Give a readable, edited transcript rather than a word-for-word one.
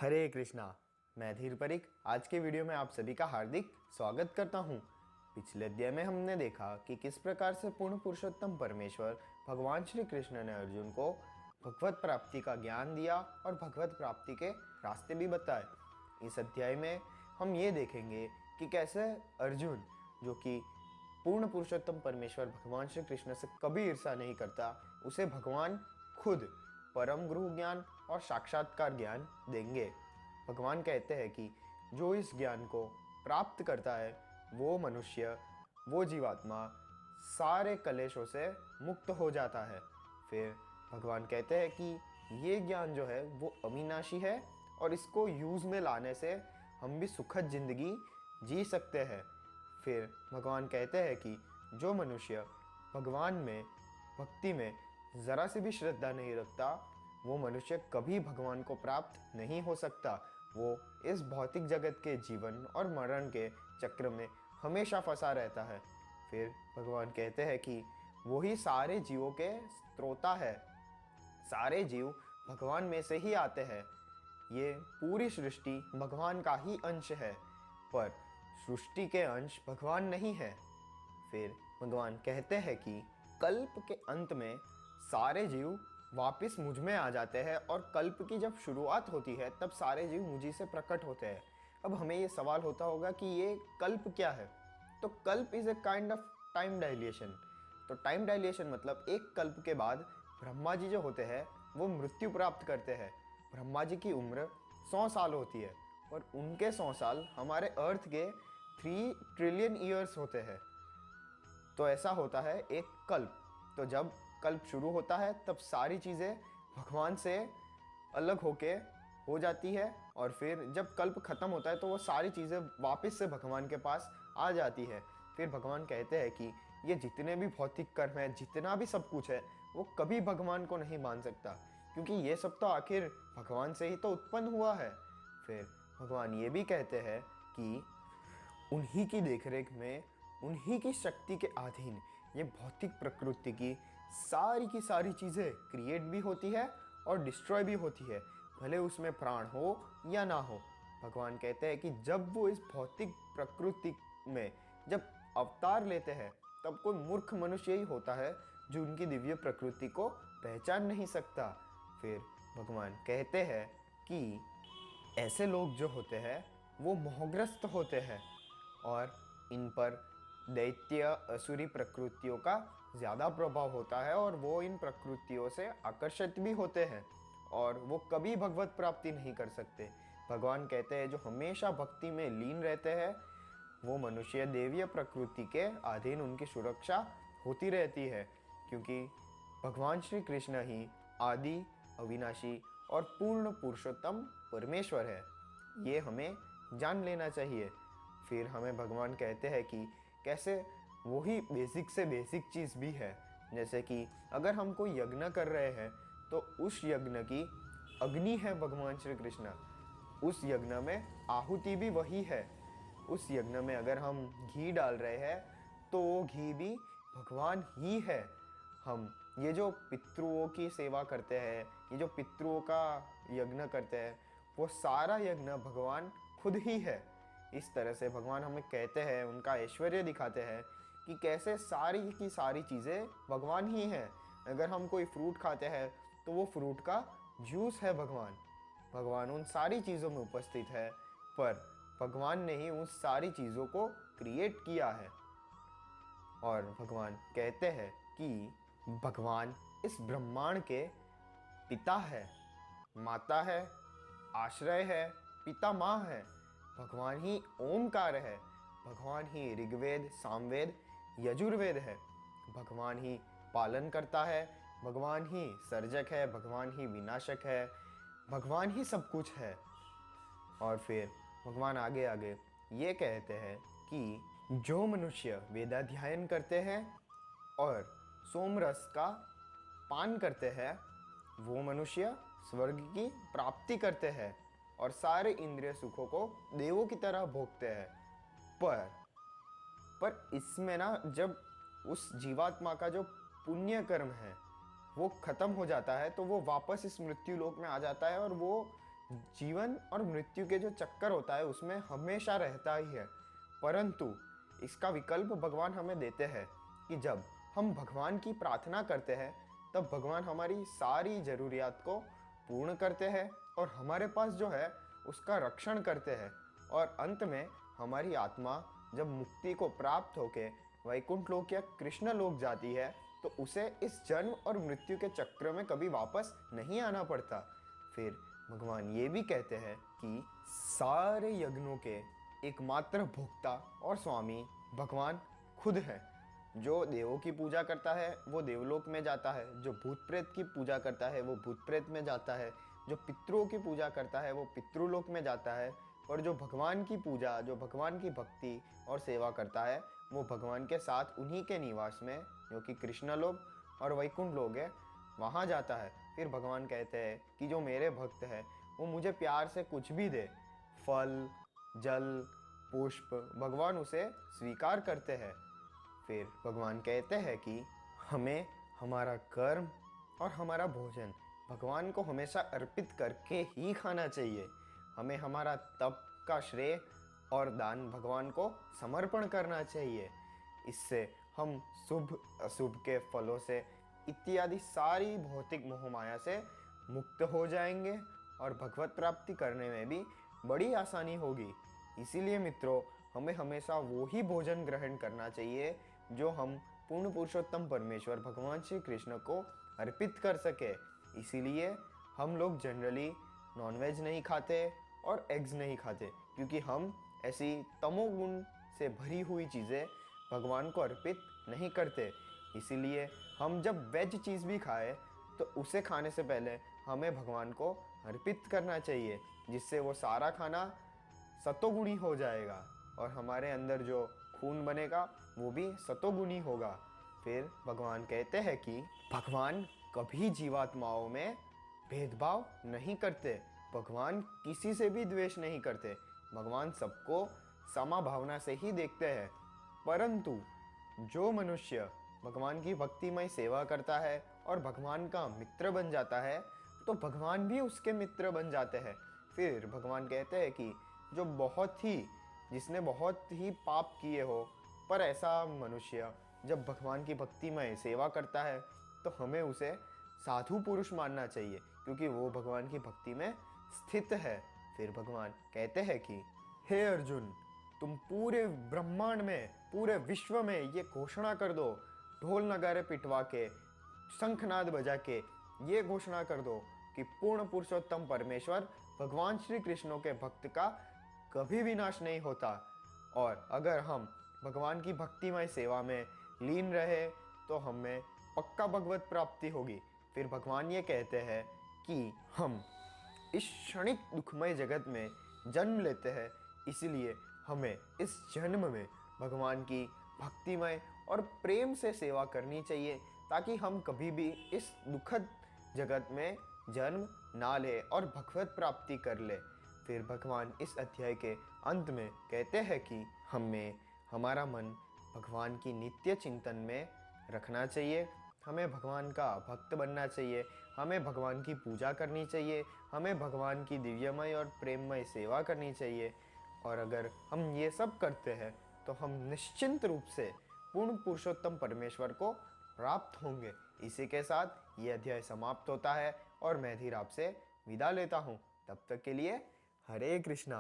हरे कृष्णा। मैं धीर परिक आज के वीडियो में आप सभी का हार्दिक स्वागत करता हूं। पिछले अध्याय में हमने देखा कि किस प्रकार से पूर्ण पुरुषोत्तम परमेश्वर भगवान श्री कृष्ण ने अर्जुन को भगवत प्राप्ति का ज्ञान दिया और भगवत प्राप्ति के रास्ते भी बताए। इस अध्याय में हम ये देखेंगे कि कैसे अर्जुन, जो कि पूर्ण पुरुषोत्तम परमेश्वर भगवान श्री कृष्ण से कभी ईर्षा नहीं करता, उसे भगवान खुद परम गुरु ज्ञान और साक्षात्कार ज्ञान देंगे। भगवान कहते हैं कि जो इस ज्ञान को प्राप्त करता है वो मनुष्य, वो जीवात्मा सारे कलेशों से मुक्त हो जाता है। फिर भगवान कहते हैं कि ये ज्ञान जो है वो अविनाशी है और इसको यूज़ में लाने से हम भी सुखद जिंदगी जी सकते हैं। फिर भगवान कहते हैं कि जो मनुष्य भगवान में, भक्ति में ज़रा सी भी श्रद्धा नहीं रखता, वो मनुष्य कभी भगवान को प्राप्त नहीं हो सकता। वो इस भौतिक जगत के जीवन और मरण के चक्र में हमेशा फंसा रहता है। फिर भगवान कहते हैं कि वो ही सारे जीवों के स्रोता है। सारे जीव भगवान में से ही आते हैं। ये पूरी सृष्टि भगवान का ही अंश है, पर सृष्टि के अंश भगवान नहीं है। फिर भगवान कहते हैं कि कल्प के अंत में सारे जीव वापस मुझ में आ जाते हैं और कल्प की जब शुरुआत होती है तब सारे जीव मुझी से प्रकट होते हैं। अब हमें ये सवाल होता होगा कि ये कल्प क्या है? तो कल्प is a kind of time dilation. तो टाइम डायलेशन मतलब एक कल्प के बाद ब्रह्मा जी जो होते हैं वो मृत्यु प्राप्त करते हैं। ब्रह्मा जी की उम्र 100 साल होती है और उनके 100 साल हमारे अर्थ के 3 ट्रिलियन ईयर्स होते हैं। तो ऐसा होता है एक कल्प। तो जब कल्प शुरू होता है तब सारी चीज़ें भगवान से अलग होके हो जाती है और फिर जब कल्प ख़त्म होता है तो वो सारी चीज़ें वापस से भगवान के पास आ जाती है। फिर भगवान कहते हैं कि ये जितने भी भौतिक कर्म है, जितना भी सब कुछ है, वो कभी भगवान को नहीं मान सकता, क्योंकि ये सब तो आखिर भगवान से ही तो उत्पन्न हुआ है। फिर भगवान ये भी कहते हैं कि उन्हीं की देखरेख में, उन्हीं की शक्ति के अधीन ये भौतिक प्रकृति की सारी चीज़ें क्रिएट भी होती है और डिस्ट्रॉय भी होती है, भले उसमें प्राण हो या ना हो। भगवान कहते हैं कि जब वो इस भौतिक प्रकृति में जब अवतार लेते हैं तब कोई मूर्ख मनुष्य ही होता है जो उनकी दिव्य प्रकृति को पहचान नहीं सकता। फिर भगवान कहते हैं कि ऐसे लोग जो होते हैं वो मोहग्रस्त होते हैं और इन पर दैत्य असुरी प्रकृतियों का ज़्यादा प्रभाव होता है और वो इन प्रकृतियों से आकर्षित भी होते हैं और वो कभी भगवत प्राप्ति नहीं कर सकते। भगवान कहते हैं जो हमेशा भक्ति में लीन रहते हैं वो मनुष्य देवीय प्रकृति के अधीन उनकी सुरक्षा होती रहती है, क्योंकि भगवान श्री कृष्ण ही आदि, अविनाशी और पूर्ण पुरुषोत्तम परमेश्वर है। ये हमें जान लेना चाहिए। फिर हमें भगवान कहते हैं कि कैसे वही बेसिक से बेसिक चीज़ भी है। जैसे कि अगर हम कोई यज्ञ कर रहे हैं तो उस यज्ञ की अग्नि है भगवान श्री कृष्ण। उस यज्ञ में आहुति भी वही है। उस यज्ञ में अगर हम घी डाल रहे हैं तो वो घी भी भगवान ही है। हम ये जो पितृओं की सेवा करते हैं, ये जो पितृओं का यज्ञ करते हैं, वो सारा यज्ञ भगवान खुद ही है। इस तरह से भगवान हमें कहते हैं, उनका ऐश्वर्य दिखाते हैं कि कैसे सारी की सारी चीज़ें भगवान ही हैं। अगर हम कोई फ्रूट खाते हैं तो वो फ्रूट का जूस है भगवान। भगवान उन सारी चीज़ों में उपस्थित है, पर भगवान ने ही उन सारी चीज़ों को क्रिएट किया है। और भगवान कहते हैं कि भगवान इस ब्रह्मांड के पिता है, माता है, आश्रय है, पिता माँ है। भगवान ही ओमकार है। भगवान ही ऋग्वेद, सामवेद, यजुर्वेद है। भगवान ही पालन करता है। भगवान ही सर्जक है। भगवान ही विनाशक है। भगवान ही सब कुछ है। और फिर भगवान आगे आगे ये कहते हैं कि जो मनुष्य वेदाध्ययन करते हैं और सोमरस का पान करते हैं वो मनुष्य स्वर्ग की प्राप्ति करते हैं और सारे इंद्रिय सुखों को देवों की तरह भोगते हैं। पर इसमें ना, जब उस जीवात्मा का जो पुण्य कर्म है वो खत्म हो जाता है तो वो वापस इस मृत्यु लोक में आ जाता है और वो जीवन और मृत्यु के जो चक्कर होता है उसमें हमेशा रहता ही है, परंतु इसका विकल्प भगवान हमें देते हैं कि जब हम भगवान की प्रार्थना करते हैं तब भगवान हमारी सारी ज़रूरियात को पूर्ण करते हैं और हमारे पास जो है उसका रक्षण करते हैं। और अंत में हमारी आत्मा जब मुक्ति को प्राप्त होके वैकुंठ लोक या कृष्ण लोक जाती है तो उसे इस जन्म और मृत्यु के चक्र में कभी वापस नहीं आना पड़ता। फिर भगवान ये भी कहते हैं कि सारे यज्ञों के एकमात्र भोक्ता और स्वामी भगवान खुद है। जो देवों की पूजा करता है वो देवलोक में जाता है, जो भूत प्रेत की पूजा करता है वो भूत प्रेत में जाता है, जो पितरों की पूजा करता है वो पितृलोक में जाता है, और जो भगवान की पूजा, जो भगवान की भक्ति और सेवा करता है वो भगवान के साथ उन्हीं के निवास में, जो कि कृष्ण लोक और वैकुंठ लोक है, वहाँ जाता है। फिर भगवान कहते हैं कि जो मेरे भक्त है वो मुझे प्यार से कुछ भी दे, फल, जल, पुष्प, भगवान उसे स्वीकार करते हैं। फिर भगवान कहते हैं कि हमें हमारा कर्म और हमारा भोजन भगवान को हमेशा अर्पित करके ही खाना चाहिए। हमें हमारा तप का श्रेय और दान भगवान को समर्पण करना चाहिए। इससे हम शुभ अशुभ के फलों से इत्यादि सारी भौतिक मोहमाया से मुक्त हो जाएंगे और भगवत प्राप्ति करने में भी बड़ी आसानी होगी। इसीलिए मित्रों, हमें हमेशा वो ही भोजन ग्रहण करना चाहिए जो हम पूर्ण पुरुषोत्तम परमेश्वर भगवान श्री कृष्ण को अर्पित कर सके। इसीलिए हम लोग जनरली नॉनवेज नहीं खाते और एग्स नहीं खाते, क्योंकि हम ऐसी तमोगुण से भरी हुई चीज़ें भगवान को अर्पित नहीं करते। इसीलिए हम जब वेज चीज़ भी खाएं तो उसे खाने से पहले हमें भगवान को अर्पित करना चाहिए, जिससे वो सारा खाना सतोगुणी हो जाएगा और हमारे अंदर जो खून बनेगा वो भी सतोगुणी होगा। फिर भगवान कहते हैं कि भगवान कभी जीवात्माओं में भेदभाव नहीं करते, भगवान किसी से भी द्वेष नहीं करते, भगवान सबको समा भावना से ही देखते हैं। परंतु जो मनुष्य भगवान की भक्तिमय सेवा करता है और भगवान का मित्र बन जाता है तो भगवान भी उसके मित्र बन जाते हैं। फिर भगवान कहते हैं कि जिसने बहुत ही पाप किए हो, पर ऐसा मनुष्य जब भगवान की भक्तिमय सेवा करता है तो हमें उसे साधु पुरुष मानना चाहिए, क्योंकि वो भगवान की भक्ति में स्थित है। फिर भगवान कहते हैं कि हे अर्जुन, तुम पूरे ब्रह्मांड में, पूरे विश्व में ये घोषणा कर दो, ढोल नगारे पिटवा के, शंखनाद बजा के ये घोषणा कर दो कि पूर्ण पुरुषोत्तम परमेश्वर भगवान श्री कृष्ण के भक्त का कभी विनाश नहीं होता, और अगर हम भगवान की भक्तिमय सेवा में लीन रहे तो हमें पक्का भगवत प्राप्ति होगी। फिर भगवान ये कहते हैं कि हम इस क्षणिक दुखमय जगत में जन्म लेते हैं, इसलिए हमें इस जन्म में भगवान की भक्तिमय और प्रेम से सेवा करनी चाहिए, ताकि हम कभी भी इस दुखद जगत में जन्म ना ले और भगवत प्राप्ति कर ले। फिर भगवान इस अध्याय के अंत में कहते हैं कि हमें हमारा मन भगवान की नित्य चिंतन में रखना चाहिए, हमें भगवान का भक्त बनना चाहिए, हमें भगवान की पूजा करनी चाहिए, हमें भगवान की दिव्यमय और प्रेममय सेवा करनी चाहिए। और अगर हम ये सब करते हैं तो हम निश्चिंत रूप से पूर्ण पुरुषोत्तम परमेश्वर को प्राप्त होंगे। इसी के साथ ये अध्याय समाप्त होता है और मैं धीर आपसे विदा लेता हूँ। तब तक के लिए हरे कृष्णा।